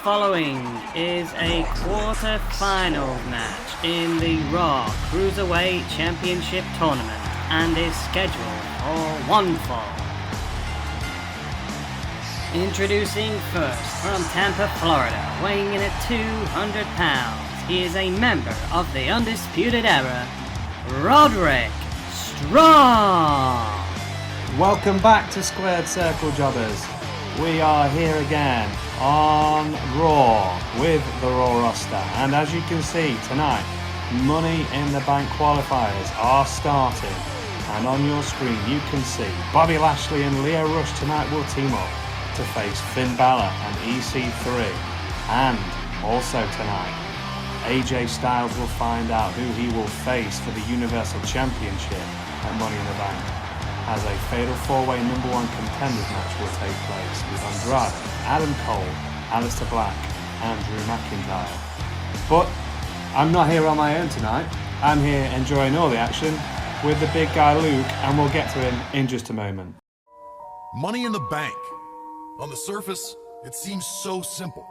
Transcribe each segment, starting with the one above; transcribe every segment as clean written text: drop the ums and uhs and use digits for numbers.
following is a quarter-finals match in the Raw Cruiserweight Championship Tournament and is scheduled for one fall. Introducing first from Tampa, Florida, weighing in at 200 pounds, he is a member of the Undisputed Era, Roderick Strong. Welcome back to Squared Circle, jobbers. We are here again on Raw with the Raw roster, and as you can see tonight, Money in the Bank qualifiers are starting, and on your screen you can see Bobby Lashley and Lio Rush tonight will team up to face Finn Balor and EC3, and also tonight AJ Styles will find out who he will face for the Universal Championship at Money in the Bank, as a fatal four-way number one contenders match will take place with Andrade, Adam Cole, Aleister Black and Drew McIntyre. But I'm not here on my own tonight. I'm here enjoying all the action with the big guy Luke, and we'll get to him in just a moment. Money in the Bank. On the surface, it seems so simple.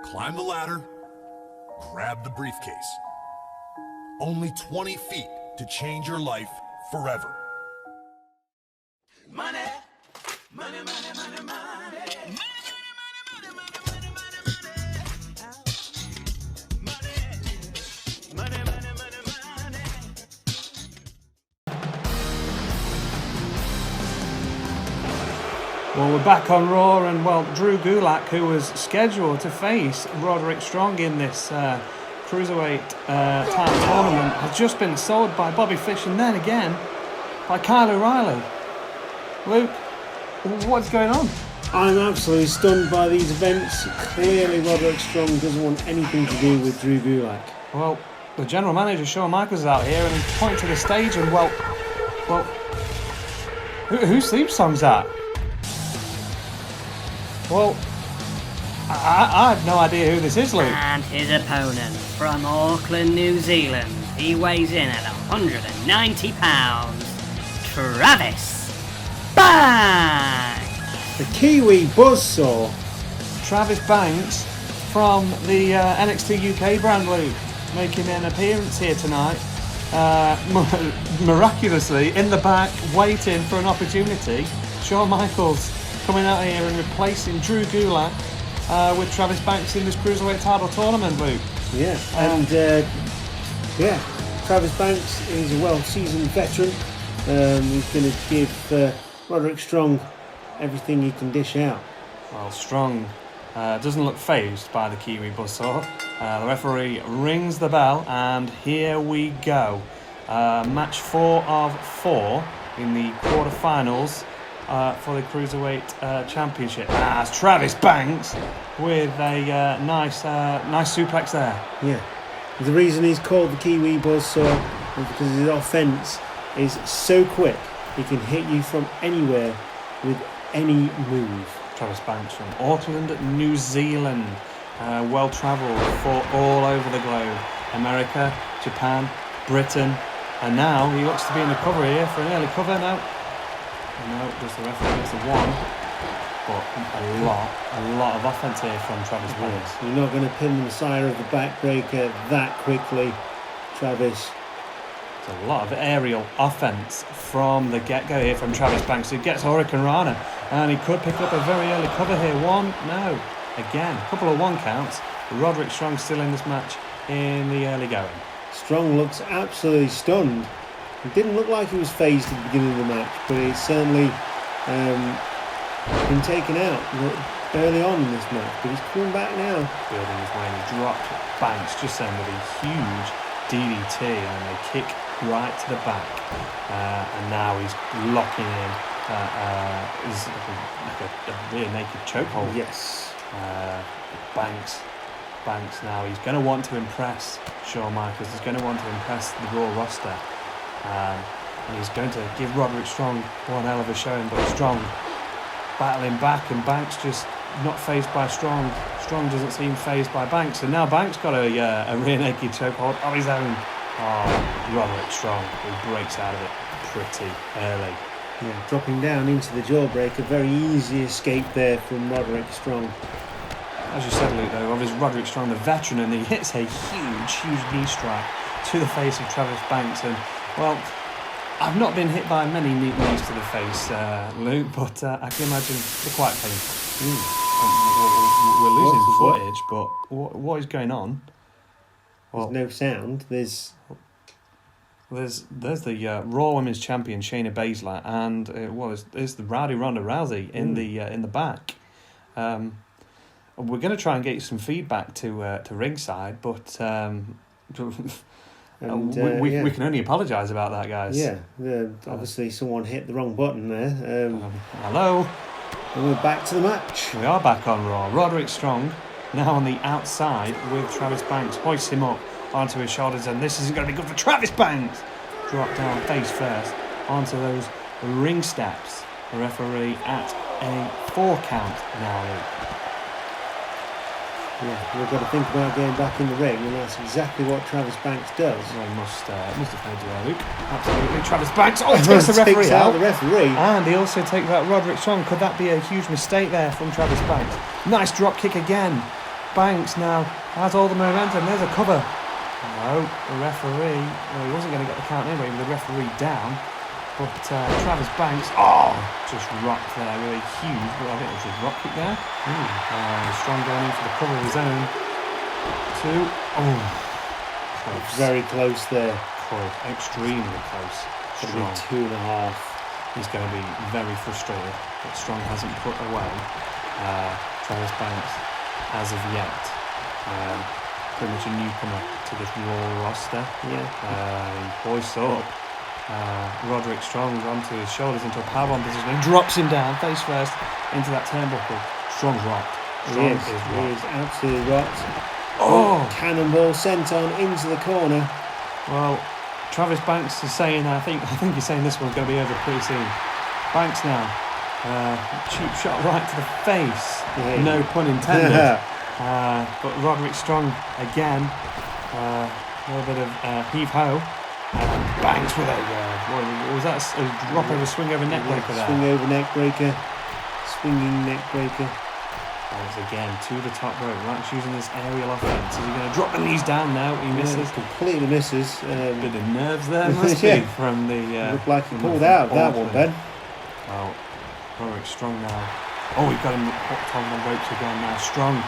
Climb the ladder, grab the briefcase. Only 20 feet to change your life forever. Money, money, money, money, money. Well, we're back on Raw, and Drew Gulak, who was scheduled to face Roderick Strong in this Cruiserweight Title Tournament, has just been sold by Bobby Fish and then again by Kyle O'Reilly. Luke, what's going on? I'm absolutely stunned by these events. Clearly Roderick Strong doesn't want anything to do with Drew Gulak. Well, the general manager, Shawn Michaels, is out here and he's pointing to the stage and, whose theme song's that? Well, I have no idea who this is, Luke. And his opponent from Auckland, New Zealand, he weighs in at 190 pounds, Travis Banks. The Kiwi buzzsaw. Travis Banks from the NXT UK brand, Luke, making an appearance here tonight. Miraculously, in the back, waiting for an opportunity. Shawn Michaels coming out here and replacing Drew Gulak with Travis Banks in this Cruiserweight Title Tournament, Luke. Yeah, and Travis Banks is a well-seasoned veteran. He's going to give Roderick Strong everything he can dish out. Well, Strong doesn't look fazed by the Kiwi buzzsaw. The referee rings the bell, and here we go. Match 4 of 4 in the quarterfinals for the Cruiserweight Championship. It's Travis Banks with a nice suplex there. Yeah. The reason he's called the Kiwi buzzsaw is because his offense is so quick. He can hit you from anywhere with any move. Travis Banks from Auckland, New Zealand. Well travelled for all over the globe. America, Japan, Britain, and now he looks to be in the cover here for an early cover now. No, just the referee gets the one, but a lot of offense here from Travis Banks. You're not going to pin the side of the backbreaker that quickly, Travis. There's a lot of aerial offense from the get-go here from Travis Banks, who gets Hurricane Rana, and he could pick up a very early cover here. Again, a couple of one counts. Roderick Strong still in this match in the early going. Strong looks absolutely stunned. It didn't look like he was phased at the beginning of the match, but he's certainly been taken out early on in this match. But he's coming back now. Building his way, he dropped Banks just then with a huge DDT, and they kick right to the back. And now he's locking in. Is like a rear naked chokehold. Yes. Banks now, he's going to want to impress Shawn Michaels. He's going to want to impress the Raw roster. And he's going to give Roderick Strong one hell of a showing, but Strong battling back, and Banks just not fazed by Strong. Strong doesn't seem fazed by Banks, and now Banks got a rear naked chokehold of his own. Roderick Strong, who breaks out of it pretty early. Yeah, dropping down into the jawbreaker, very easy escape there from Roderick Strong. as you said, Luke, though, obviously Roderick Strong, the veteran, and he hits a huge knee strike to the face of Travis Banks. And, well, I've not been hit by many knees to the face, Luke, but I can imagine they're quite painful. We're losing footage, but what is going on? Well, there's no sound. There's the Raw Women's Champion Shayna Baszler, and it's the Rowdy Ronda Rousey in the back. We're going to try and get some feedback to ringside, but we can only apologise about that, guys. Yeah, obviously someone hit the wrong button there. Hello. And we're back to the match. We are back on Raw. Roderick Strong now on the outside with Travis Banks. Hoists him up onto his shoulders, and this isn't going to be good for Travis Banks. Drop down face first onto those ring steps. The referee at a 4 count now. Yeah, we've got to think about getting back in the ring, and that's exactly what Travis Banks does. Well, he must have heard you there, Luke. Absolutely. Travis Banks, takes the referee out. The referee. And he also takes out Roderick Strong. Could that be a huge mistake there from Travis Banks? Nice drop kick again. Banks now has all the momentum. There's a cover. No, the referee, he wasn't going to get the count anyway, with the referee down. But Travis Banks, just rocked there with a huge, I think it was a rock kick there. Strong going in for the cover of his own. Close. Very close there. Close, extremely close. Strong. 2.5. He's going to be very frustrated that Strong hasn't put away Travis Banks as of yet. Pretty much a newcomer to this Raw roster. Yeah. He hoists up Roderick Strong onto his shoulders into a powerbomb position and drops him down face first into that turnbuckle. Strong's rocked. He is absolutely rocked. Cannonball sent on into the corner. Well, Travis Banks is saying, I think he's saying this one's going to be over pretty soon. Banks now, cheap shot right to the face. Yeah. No pun intended. But Roderick Strong again, a little bit of heave-ho. Banks with a, what was that? A drop over, swing over neck breaker there. Swing over neck breaker, swinging neck breaker. Banks again to the top rope. Banks using this aerial offense. Is he going to drop the knees down now? He misses. Completely misses. Bit of nerves there, must be, from the... looked like he pulled out that one, Ben. Well, Roderick Strong now. We've got him hooked on the ropes again now. Strong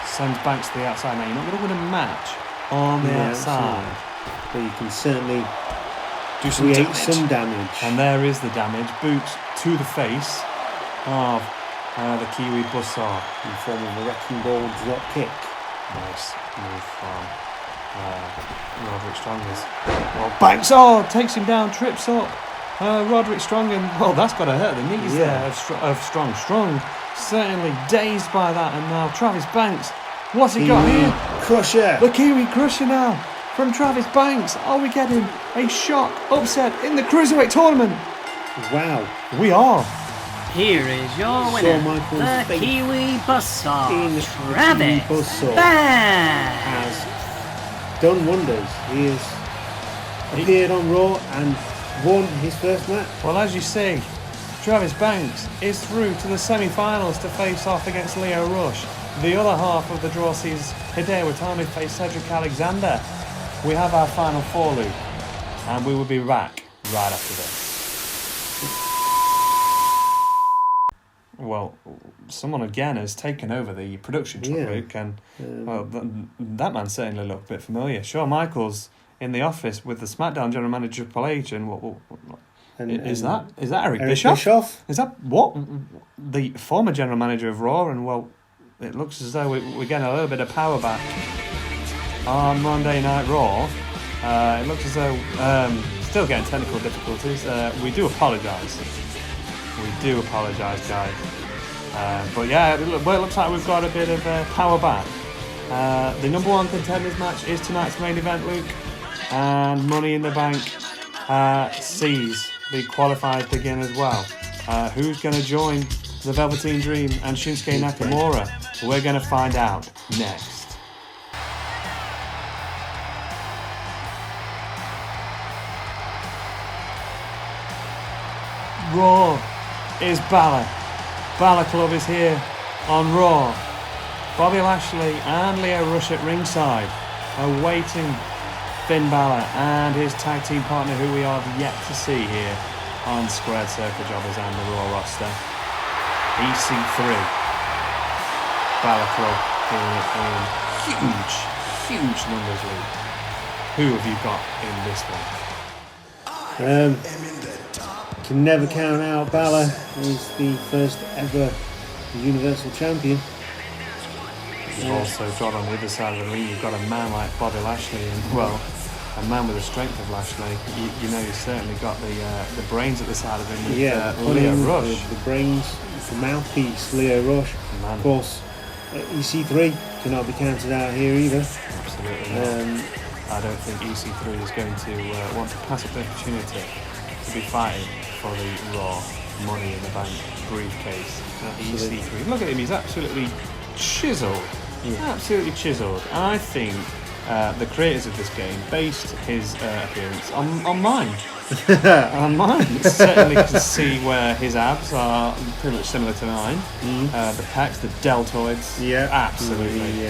sends Banks to the outside. Now, you're not going to win a match on the outside. But you can certainly do some damage. And there is the damage. Boot to the face of the Kiwi Buzzsaw in the form of a wrecking ball drop kick. Nice move from Roderick Strong. Banks takes him down, trips up Roderick Strong, and that's got to hurt the knees there of Strong. Strong certainly dazed by that, and now Travis Banks. What's he got here? Crusher. The Kiwi Crusher now. From Travis Banks, are we getting a shock upset in the Cruiserweight Tournament? Wow. We are. Here is your winner, the Kiwi Buzzsaw, Travis Banks. Has done wonders. He has appeared on Raw and won his first match. Well, as you see, Travis Banks is through to the semi-finals to face off against Leo Rush. The other half of the draw sees Hideo Itami face Cedric Alexander. We have our final 4, Luke, and we will be back right after this. Well, someone again has taken over the production truck, Luke, and that man certainly looked a bit familiar. Shawn Michaels in the office with the SmackDown general manager Triple H, and is that Eric Bischoff? Is that what the former general manager of Raw? And it looks as though we're getting a little bit of power back on Monday Night Raw. It looks as though still getting technical difficulties. We do apologise. Guys. But yeah, it looks like we've got a bit of power back. The number 1 contenders match is tonight's main event, Luke, and Money in the Bank sees the qualifiers begin as well. Who's going to join the Velveteen Dream and Shinsuke Nakamura? We're going to find out next. Raw is Balor. Balor Club is here on Raw. Bobby Lashley and Lio Rush at ringside, awaiting Finn Balor and his tag team partner, who we are yet to see here on Squared Circle Jobbers and the Raw roster, EC3. Balor Club here in huge numbers league. Who have you got in this one? Can never count out Balor. He's the first ever Universal Champion. You've also got on the other side of the ring, you've got a man like Bobby Lashley, and well, a man with the strength of Lashley. You know, you've certainly got the brains at the side of him with Lio Rush. The brains, the mouthpiece, Lio Rush. Man. Of course, EC3 cannot be counted out here either. Absolutely not. I don't think EC3 is going to want to pass up the opportunity to be fighting for the Raw Money in the Bank briefcase. EC3, look at him, he's absolutely chiseled. Absolutely chiseled. And I think the creators of this game based his appearance on mine. On mine. Certainly can see where his abs are pretty much similar to mine. The pecs, the deltoids. Yeah, absolutely.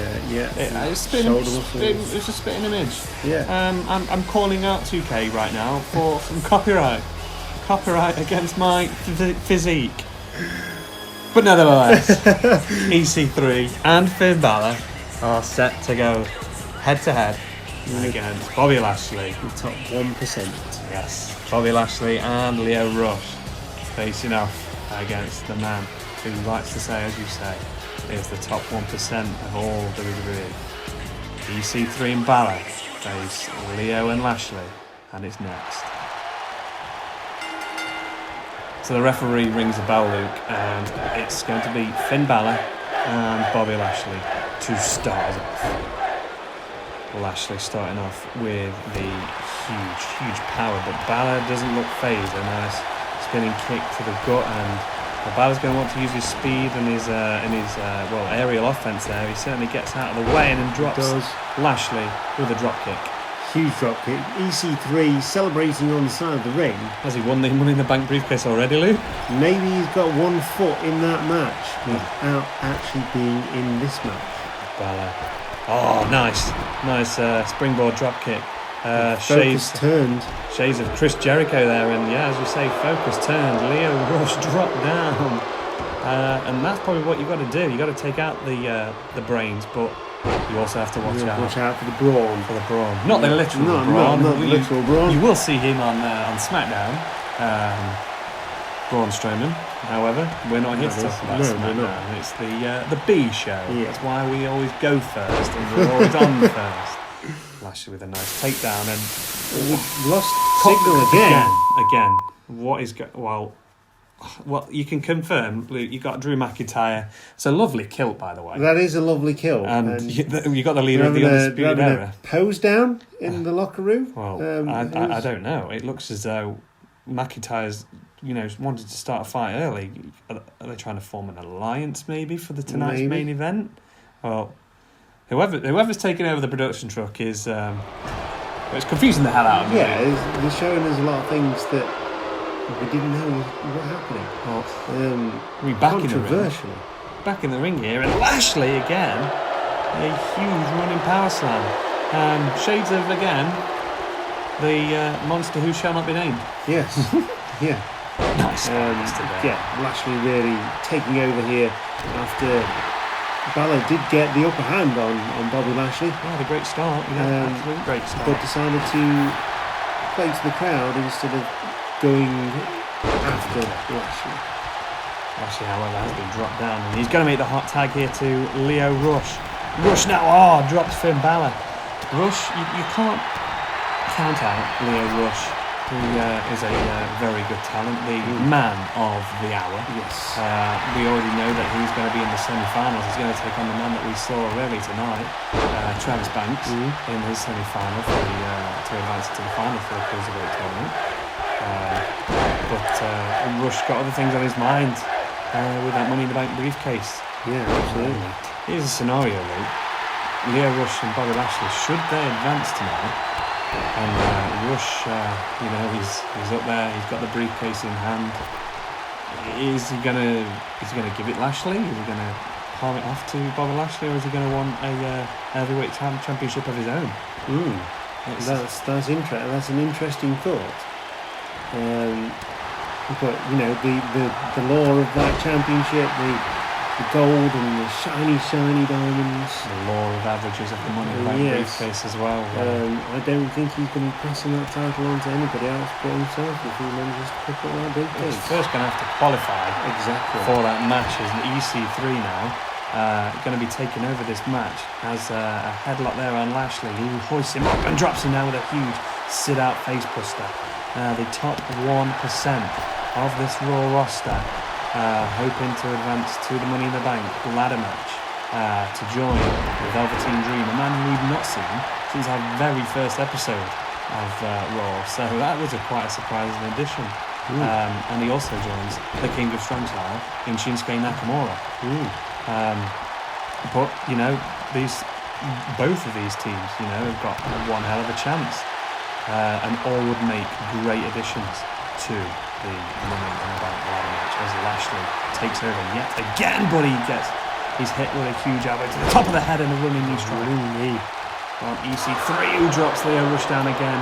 It's a spitting image. Yeah. I'm calling out 2K right now for some copyright against my physique. But nevertheless, EC3 and Finn Balor are set to go head-to-head against Bobby Lashley. The top 1%. Yes, Bobby Lashley and Lio Rush facing off against the man who likes to say, as you say, is the top 1% of all WWE. EC3 and Balor face Lio and Lashley, and it's next. So the referee rings a bell, Luke, and it's going to be Finn Balor and Bobby Lashley to start us off. Lashley starting off with the huge power, but Balor doesn't look phased. A nice spinning kick to the gut, and Balor's going to want to use his speed and his aerial offense there. He certainly gets out of the way and then drops Lashley with a drop kick. Huge drop kick. EC3 celebrating on the side of the ring. Has he won the Money in the Bank briefcase already, Lou? Maybe he's got 1 foot in that match without actually being in this match. Balor. Oh, nice springboard drop kick. Focus turned. Shades of Chris Jericho there, and yeah, as you say, focus turned. Lio Rush dropped down, and that's probably what you've got to do. You've got to take out the brains, but you also have to watch out for the brawn. For the brawn, not the literal brawn. Not the literal brawn. You will see him on SmackDown. Braun Strowman. However, we're not here to talk about SmackDown. It's the B show. Yeah. That's why we always go first, and we're always on first. Lashley with a nice takedown, and we've lost signal again. What is well, you can confirm, Luke, you got Drew McIntyre. It's a lovely kilt, by the way. That is a lovely kilt. And you got the leader of the Undisputed Era. Pose down in the locker room? Well, I don't know. It looks as though McIntyre's wanted to start a fight early. Are they trying to form an alliance maybe for tonight's main event? Well, whoever's taking over the production truck is it's confusing the hell out of me. Yeah, they're showing us a lot of things that we didn't know were happening. Well, back in the ring here, and Lashley again, a huge running power slam. Shades of again the monster who shall not be named. Yes. Yeah. Nice. Lashley really taking over here after Balor did get the upper hand on Bobby Lashley. Yeah, the great start. Absolute great start. But decided to play to the crowd instead of going after Lashley. Lashley, however, has been dropped down, and he's going to make the hot tag here to Lio Rush. Rush now, drops Finn Balor. Rush, you can't count out Lio Rush, who is a very good talent, the man of the hour. Yes. We already know that he's going to be in the semi-finals. He's going to take on the man that we saw really tonight, Travis Banks, in his semi-final to advance to the final for the Cruiserweight Tournament. But Rush got other things on his mind with that Money in the Bank briefcase. Yeah, absolutely. Here's a scenario, Luke. Lio Rush and Bobby Lashley, should they advance tonight, and Rush, he's up there, he's got the briefcase in hand. Is he gonna give it Lashley? Is he gonna palm it off to Bobby Lashley, or is he going to want a heavyweight championship of his own? That's interesting. That's an interesting thought. But you know, the law of that championship, the gold and the shiny diamonds. The law of averages of the Money in the Bank briefcase as well. I don't think he's going to be passing that title on to anybody else but himself if he manages to pick up that briefcase. He's first going to have to qualify for that match as an EC3 now. Going to be taking over this match. Has a headlock there on Lashley, who hoists him up and drops him down with a huge sit-out face buster. The top 1% of this Raw roster hoping to advance to the Money in the Bank ladder match to join the Velveteen Dream, a man who we've not seen since our very first episode of Raw. So that was quite a surprising addition. And he also joins the King of Strong Style in Shinsuke Nakamura. But you know, both of these teams, you know, have got one hell of a chance, and all would make great additions to the Money in the Bank ladder match as Lashley takes over yet again, but he's hit with a huge elbow to the top of the head and a running knee strike. On EC3, who drops Leo Rush down again.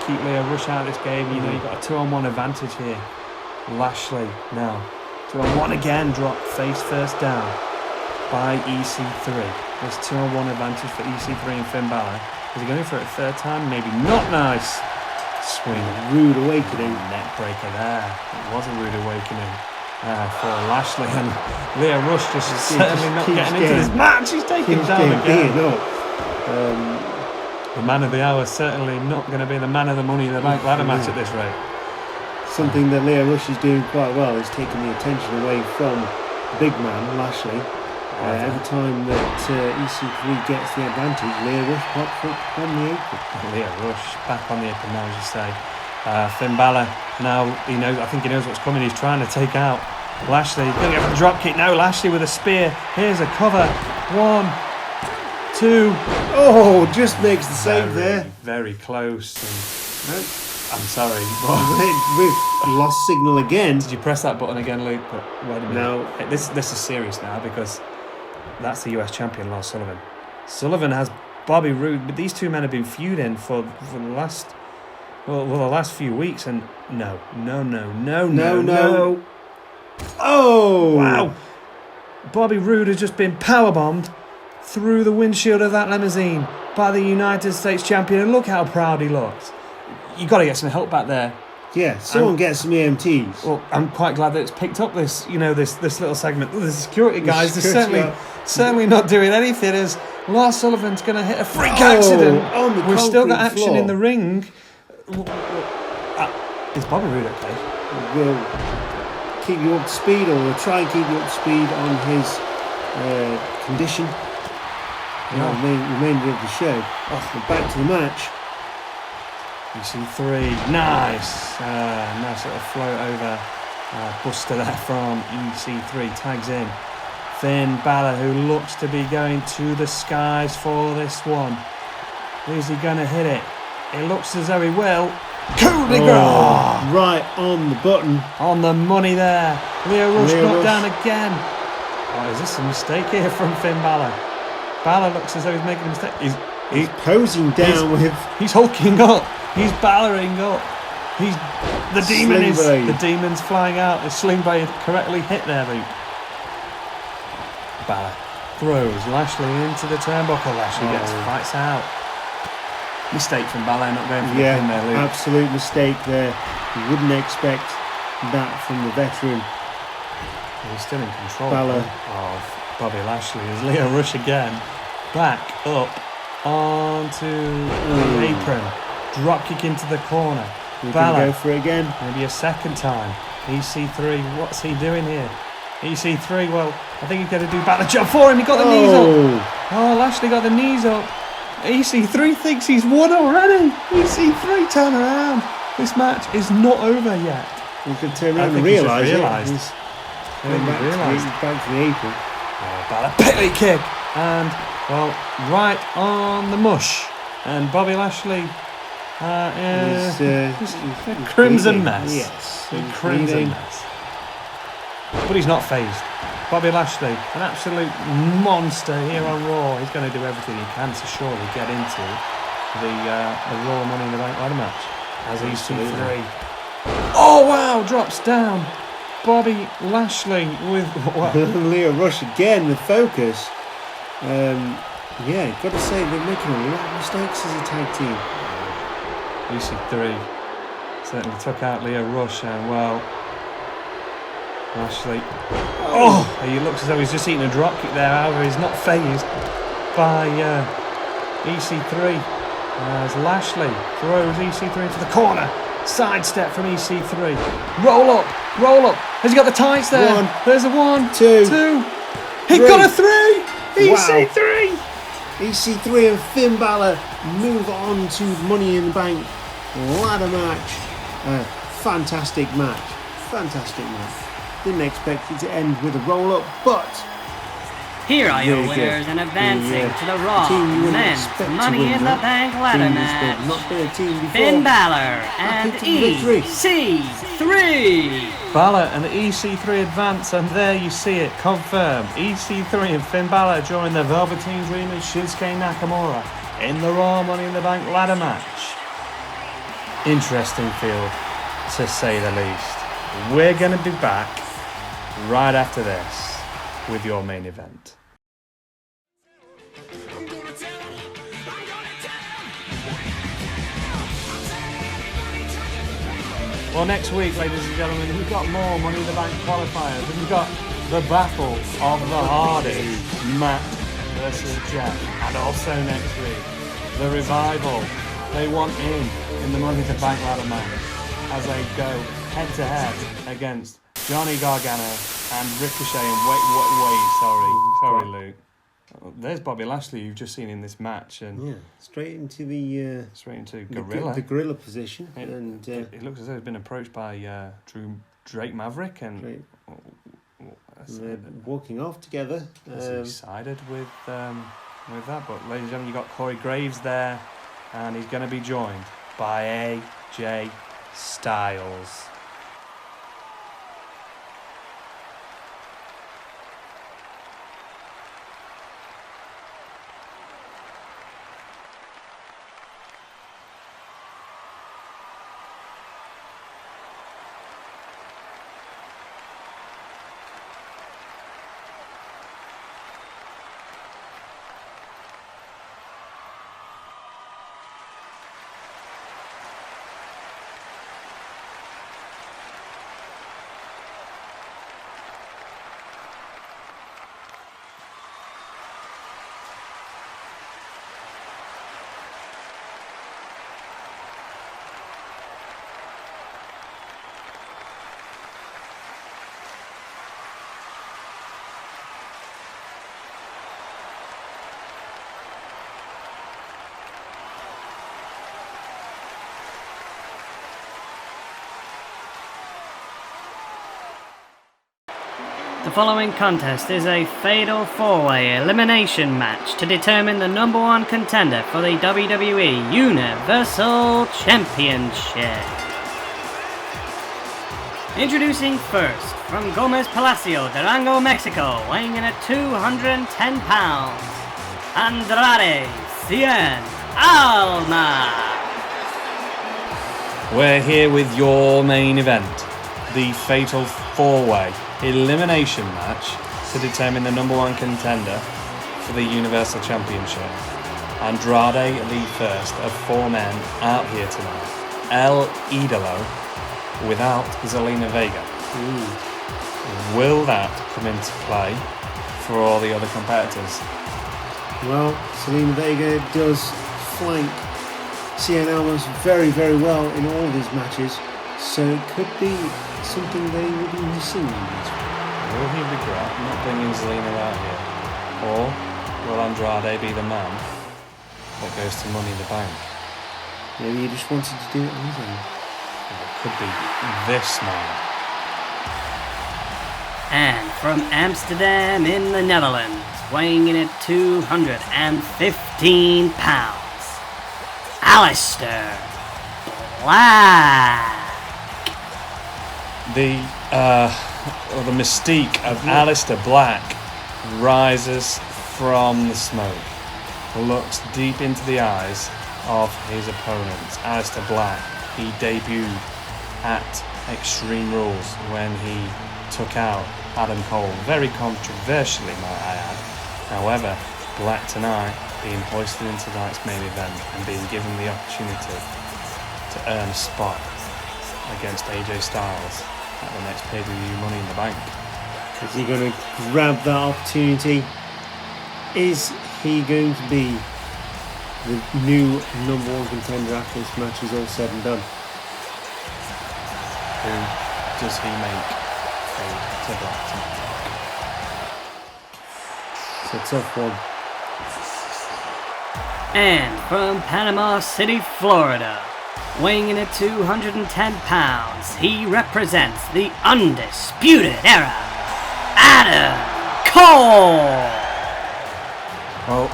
Keep Leo Rush out of this game. You know, you've got a 2-on-1 advantage here. Lashley now 2-on-1 again, drop face first down by EC3. There's 2-on-1 advantage for EC3 and Finn Balor. Is he going for it a third time? Maybe not. Nice swing. Rude awakening. Neck breaker there. It was a rude awakening for Lashley, and Leo Rush just certainly not getting into this match. He's taking down again. The man of the hour certainly not going to be the man of the Money in the Bank ladder match at this rate. Something that Leo Rush is doing quite well is taking the attention away from the big man, Lashley. Every time that EC3 gets the advantage, Leo Rush pops up on the apron. Leo Rush back on the apron now, as you say. Finn Balor now, I think he knows what's coming. He's trying to take out Lashley. He's going to go for the drop kick now. Lashley with a spear. Here's a cover. 1, 2. Oh, just makes the save there. Very close. I'm sorry. We've lost signal again. Did you press that button again, Luke? But wait a minute. No. This is serious now, because that's the US champion, Lars Sullivan. Sullivan has Bobby Roode, but these two men have been feuding for the last few weeks, and no. Oh! Wow! Bobby Roode has just been powerbombed through the windshield of that limousine by the United States champion, and look how proud he looks. You got to get some help back there. Yeah, someone get some EMTs. Well, I'm quite glad that it's picked up this little segment. The security guys are certainly not doing anything, as Lars Sullivan's going to hit a freak accident. We've still got action floor in the ring. Is Bobby Roode okay? We'll keep you up to speed, or we'll try and keep you up to speed on his condition. Remainder of the show. Back to the match. EC3, nice. Nice little float over. Buster there from EC3, tags in. Finn Balor, who looks to be going to the skies for this one. Is he going to hit it? It looks as though he will. Coup de grace! Right on the button. On the money there. Leo Rush knocked down again. Oh, is this a mistake here from Finn Balor? Balor looks as though he's making a mistake. He's posing down He's hulking up. He's Baloring up. The demon's flying out. The sling blade correctly hit there, Luke. Balor throws Lashley into the turnbuckle. Lashley fights out. Mistake from Balor not going for the pin there, Luke. Absolute mistake there. You wouldn't expect that from the veteran. He's still in control Balor of Bobby Lashley. As Leo Rush again back up onto the apron. Drop kick into the corner. Balor go for it again. Maybe a second time. EC3, what's he doing here? EC3, well, I think he's going to do better job for him. He got the knees up. Oh, Lashley got the knees up. EC3 thinks he's won already. EC3, turn around. This match is not over yet. He could turn around and realise it. Back to the apron. Balor penalty kick. And, well, right on the mush. And Bobby Lashley is a crimson mess. Yes. A crimson mess. But he's not phased. Bobby Lashley, an absolute monster here on Raw. He's going to do everything he can to surely get into the Raw Money in the Bank ladder match as EC3. Oh wow, drops down. Bobby Lashley with Leo Rush again with focus. Yeah, got to say they're making a lot of mistakes as a tag team. EC3 certainly took out Leo Rush, and well, Lashley. Oh, he looks as though he's just eating a drop kick there. However, he's not phased by EC3 as Lashley throws EC3 into the corner. Sidestep from EC3. Roll up. Has he got the tights there? One. There's a 1, Two. 2. He got a 3. EC3. EC3 and Finn Balor move on to Money in the Bank ladder match. Fantastic match. Didn't expect it to end with a roll up, but here are your Very good. winners and advancing to the Raw team you wouldn't Men's expect to Money win in the that. Bank ladder Team match. that's not been a team before. Finn Balor and picked victory. EC3. Balor and EC3 advance, and there you see it, confirmed. EC3 and Finn Balor join the Velveteen Dream and Shinsuke Nakamura in the Raw Money in the Bank ladder match. Interesting field, to say the least. We're going to be back right after this with your main event. Well, next week, ladies and gentlemen, we've got more Money in the Bank qualifiers. We've got the Battle of the Hardys, Matt versus Jeff. And also next week, the Revival. They want in the Money in the Bank ladder match as they go head-to-head against Johnny Gargano and Ricochet and sorry Luke. There's Bobby Lashley you've just seen in this match, and yeah, straight into Gorilla. the gorilla position, and it looks as though he's been approached by Drake Maverick, and they're walking off together. He sided with that. But ladies and gentlemen, you got Corey Graves there, and he's going to be joined by AJ Styles. The following contest is a fatal 4-way elimination match to determine the number one contender for the WWE Universal Championship. Introducing first, from Gomez Palacio, Durango, Mexico, weighing in at 210 pounds, Andrade Cien Almas. We're here with your main event, the fatal 4-way elimination match to determine the number one contender for the Universal Championship. Andrade, the first of 4 men out here tonight. El Idolo without Zelina Vega. Will that come into play for all the other competitors? Well, Zelina Vega does flank Cien Almas very, very well in all of his matches, so it could be something they will be missing. Will he regret not bringing Zelina out here? Or will Andrade be the man that goes to Money in the Bank? Maybe he just wanted to do it on his own. Or it could be this man. And from Amsterdam in the Netherlands, weighing in at 215 pounds, Aleister Black. The or the mystique of Aleister Black rises from the smoke, looks deep into the eyes of his opponents. Aleister Black, he debuted at Extreme Rules when he took out Adam Cole, very controversially, might I add. However, Black tonight being hoisted into tonight's main event and being given the opportunity to earn a spot against AJ Styles at the next pay-per-view Money in the Bank. Is he going to grab that opportunity? Is he going to be the new number one contender after this match is all said and done? Who does he make fade to Black tonight? It's a tough one. And from Panama City, Florida, weighing in at 210 pounds, he represents the Undisputed Era, Adam Cole! Well,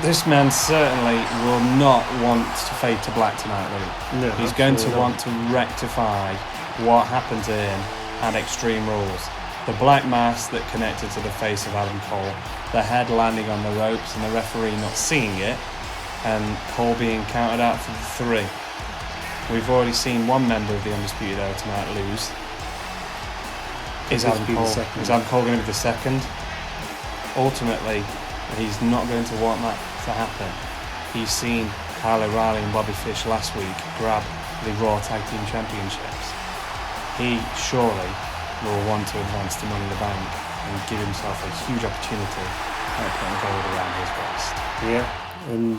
this man certainly will not want to fade to Black tonight, Luke. No, he's going to absolutely want to rectify what happened to him at Extreme Rules. The black mask that connected to the face of Adam Cole, the head landing on the ropes and the referee not seeing it, and Cole being counted out for the 3. We've already seen one member of the Undisputed Era tonight lose. Is Adam Cole going to be the second? Ultimately, he's not going to want that to happen. He's seen Kyle O'Reilly and Bobby Fish last week grab the Raw Tag Team Championships. He surely will want to advance to Money in the Bank and give himself a huge opportunity at putting gold around his waist. Yeah, and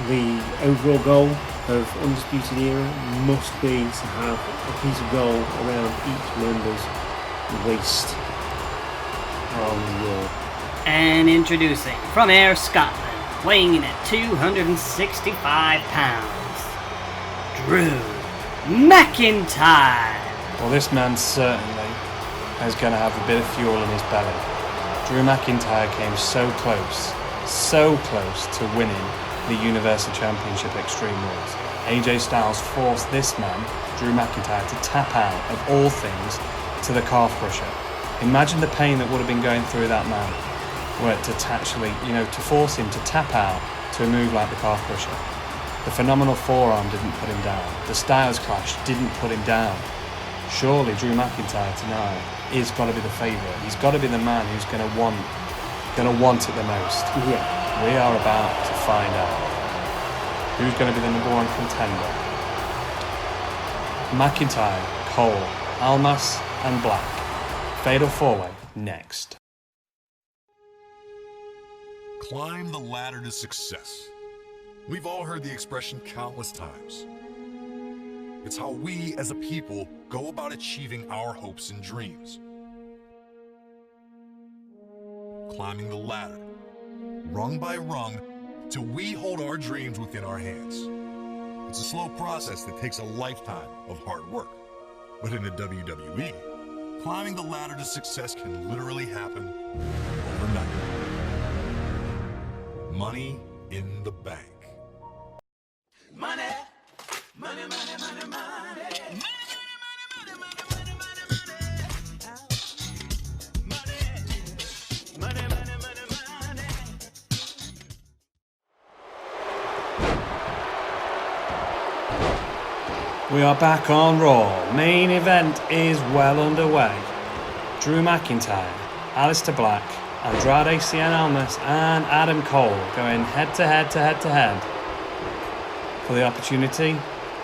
the overall goal of Undisputed Era must be to have a piece of gold around each member's waist on Raw. And introducing from Ayr, Scotland, weighing in at 265 pounds, Drew McIntyre. Well, this man certainly is going to have a bit of fuel in his belly. Drew McIntyre came so close to winning the Universal Championship Extreme Rules. AJ Styles forced this man, Drew McIntyre, to tap out of all things to the calf crusher. Imagine the pain that would have been going through that man, were to actually, to force him to tap out to a move like the calf crusher. The phenomenal forearm didn't put him down. The Styles Clash didn't put him down. Surely Drew McIntyre tonight is got to be the favourite. He's got to be the man who's going to want it the most. Yeah. We are about to find out who's going to be the number one contender. McIntyre, Cole, Almas and Black. Fatal 4-Way next. Climb the ladder to success. We've all heard the expression countless times. It's how we as a people go about achieving our hopes and dreams. Climbing the ladder, rung by rung, till we hold our dreams within our hands. It's a slow process that takes a lifetime of hard work. But in the WWE, climbing the ladder to success can literally happen overnight. Money in the Bank. Money, money, money, money, money. We are back on Raw. Main event is well underway. Drew McIntyre, Aleister Black, Andrade Almas and Adam Cole going head to head for the opportunity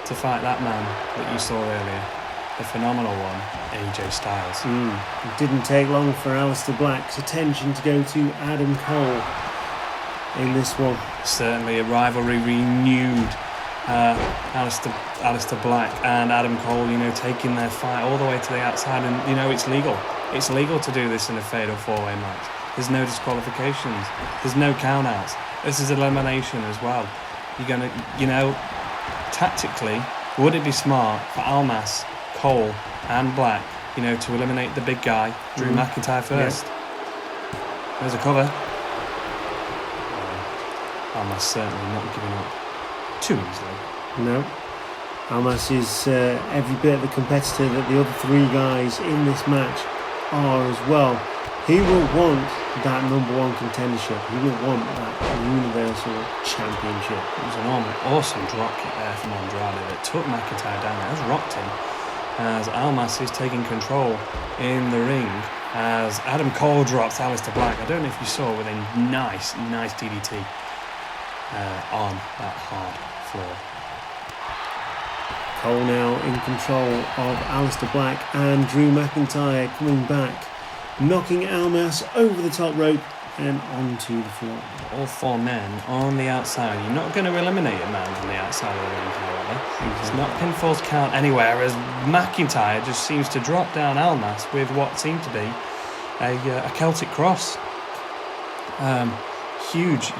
to fight that man that you saw earlier, the phenomenal one, AJ Styles. It didn't take long for Aleister Black's attention to go to Adam Cole in this one. Certainly a rivalry renewed. Aleister Black and Adam Cole, taking their fight all the way to the outside, and it's legal. It's legal to do this in a fatal 4-way match. There's no disqualifications. There's no countouts. This is elimination as well. You're gonna, tactically, would it be smart for Almas, Cole, and Black, to eliminate the big guy, Drew McIntyre first? Yeah. There's a cover. Almas certainly not giving up too easily. No. Almas is every bit the competitor that the other three guys in this match are as well. He will want that #1 contendership. He will want that Universal Championship. It was an awesome drop kick there from Andrade that took McIntyre down. It has rocked him as Almas is taking control in the ring as Adam Cole drops Aleister Black. I don't know if you saw with a nice DDT on that hard floor. Cole now in control of Aleister Black and Drew McIntyre coming back, knocking Almas over the top rope and onto the floor. All four men on the outside. You're not going to eliminate a man on the outside of the ring, however. It's not pinfall's count anywhere, as McIntyre just seems to drop down Almas with what seemed to be a Celtic cross. Huge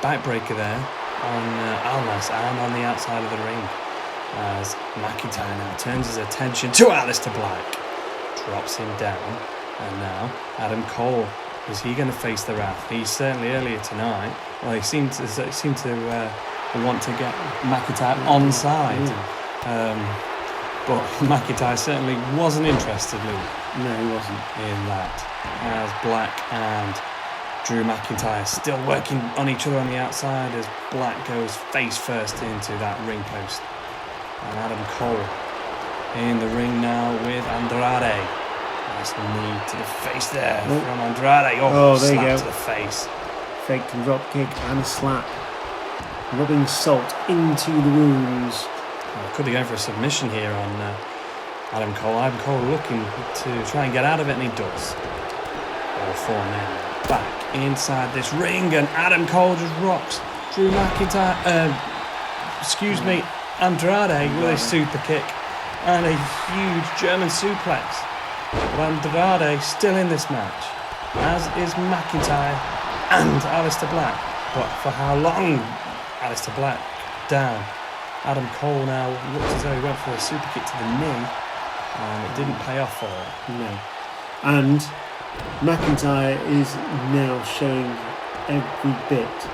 backbreaker there on Almas and on the outside of the ring. As McIntyre now turns his attention to Aleister Black, drops him down, and now Adam Cole. Is he going to face the wrath? He certainly earlier tonight. Well, he seemed to want to get McIntyre onside, but McIntyre certainly wasn't interested, Luke. No, he wasn't in that. As Black and Drew McIntyre still working on each other on the outside as Black goes face first into that ring post. And Adam Cole in the ring now with Andrade. Nice knee to the face there from Andrade. Oh, there you slap go. to the face. Fake drop kick and a slap, rubbing salt into the wounds. Could be going for a submission here on Adam Cole. Adam Cole looking to try and get out of it, and he does. All four men back inside this ring, and Adam Cole just rocks Drew McIntyre. Andrade with a super kick and a huge German suplex. But Andrade still in this match, as is McIntyre and Aleister Black. But for how long? Aleister Black down. Adam Cole now looks as though he went for a super kick to the knee, and it didn't pay off for it. No. And McIntyre is now showing every bit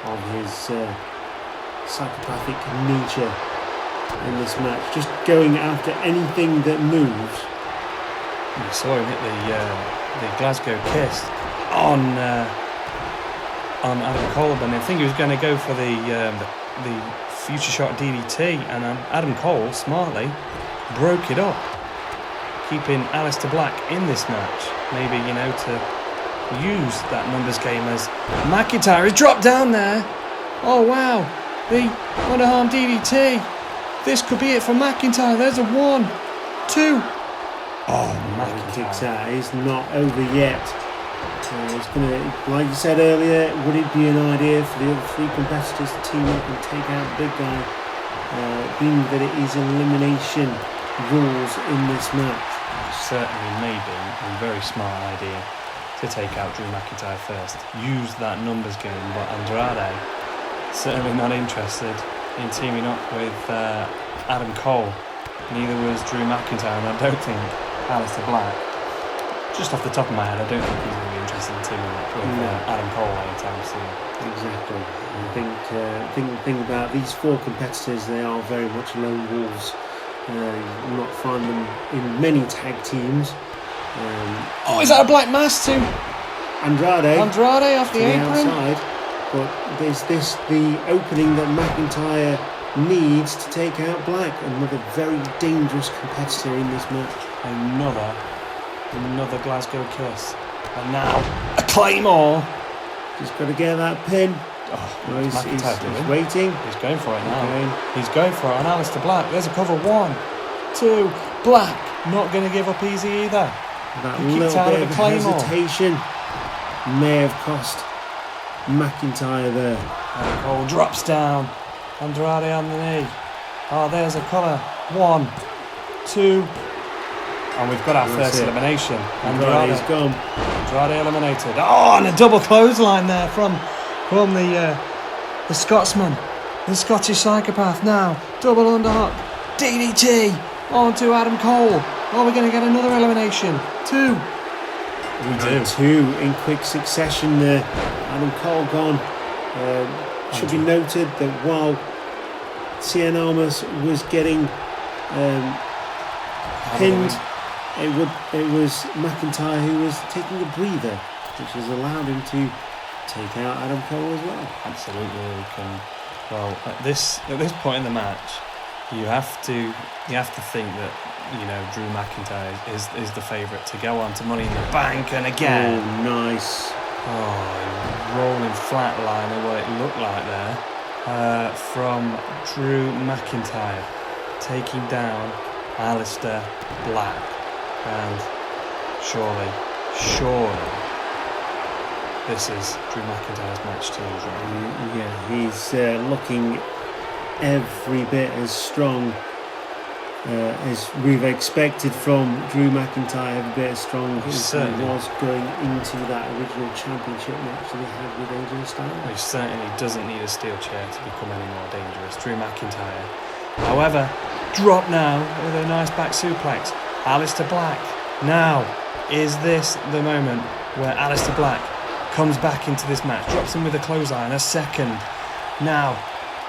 of his psychopathic nature in this match, just going after anything that moves. You saw him hit the Glasgow Kiss on Adam Cole, and I think he was going to go for the future shot DDT, and Adam Cole smartly broke it up, keeping Aleister Black in this match. Maybe, to use that numbers game as McIntyre is dropped down there. Oh wow, the underarm DDT. This could be it for McIntyre. There's a 1, 2. Oh, McIntyre kicks out. It's not over yet. It's gonna, like you said earlier, would it be an idea for the other three competitors to team up and take out the big guy? Being that it is elimination rules in this match. Certainly, maybe a very smart idea to take out Drew McIntyre first. Use that numbers game, but Andrade certainly not interested in teaming up with Adam Cole. Neither was Drew McIntyre, and I don't think Aleister Black. Just off the top of my head, I don't think he's going to be interested in teaming up with Adam Cole anytime soon. Exactly. I think the thing about these four competitors, they are very much lone wolves. You will not find them in many tag teams. Is that a black mass too? Andrade off the apron. Outside, but there's the opening that McIntyre needs to take out Black. Another very dangerous competitor in this match. Another Glasgow Kiss. And now a Claymore. Just got to get that pin. He's waiting. He's going for it now. He's going for it on Aleister Black. There's a cover. 1, 2. Black not going to give up easy either. That he little out bit of of a Claymore. hesitation may have cost McIntyre there. And Cole drops down. Andrade on the knee. Oh, there's a colour. 1, 2. And we've got our first elimination. Andrade's gone. Andrade eliminated. Oh, and a double clothesline there from the Scotsman, the Scottish psychopath. Now, double underhook, DDT onto Adam Cole. Oh, we're going to get another elimination. 2. We do. 2 in quick succession there. Adam Cole gone. Should be noted that while Cien Almas was getting pinned, it was McIntyre who was taking a breather, which has allowed him to take out Adam Cole as well. Absolutely. Well, at this point in the match, you have to think that, you know, Drew McIntyre is the favourite to go on to Money in the Bank, and again, Oh, nice. rolling flatliner, what it looked like there, from Drew McIntyre, taking down Aleister Black, and surely, this is Drew McIntyre's match to lose, right? Yeah, he's looking every bit as strong as we've expected from Drew McIntyre, every bit as strong as he certainly was going into that original championship match that he had with AJ Styles. He certainly doesn't need a steel chair to become any more dangerous. Drew McIntyre, however, drop now with a nice back suplex. Aleister Black. Now, is this the moment where Aleister Black comes back into this match, drops him with a clothesline, a second. Now,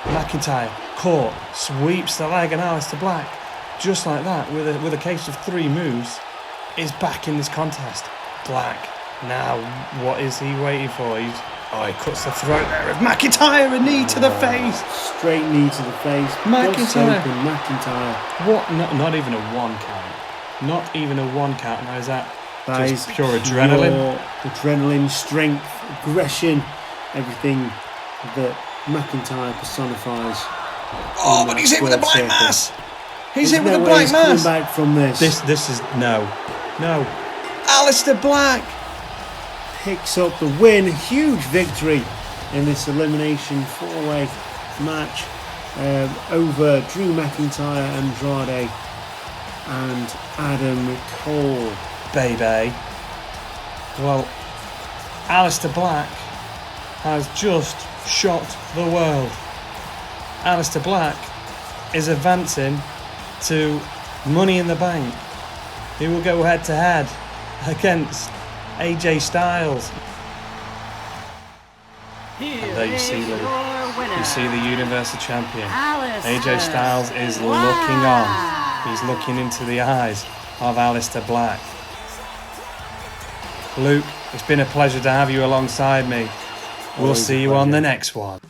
McIntyre caught, sweeps the leg, and Aleister Black, just like that, with a case of 3 moves, is back in this contest. Black, now, what is he waiting for? He cuts the throat there of McIntyre, a knee to the face. Straight knee to the face. McIntyre. McIntyre. What? Not even a 1 count. Not even a 1 count. Now is that That just is pure adrenaline? Adrenaline, strength, aggression, everything that McIntyre personifies. Oh, but he's hit with a black mass. He's hit with a no way black he's coming mass. back from this. This is no. Aleister Black Picks up the win. Huge victory in this elimination 4-way match over Drew McIntyre, Andrade, and Adam Cole. baby. Well, Aleister Black has just shocked the world. Aleister Black is advancing to Money in the Bank. He will go head to head against AJ Styles. And there you see the Universal Champion. AJ Styles is looking on. He's looking into the eyes of Aleister Black. Luke, it's been a pleasure to have you alongside me. We'll see you on the next one.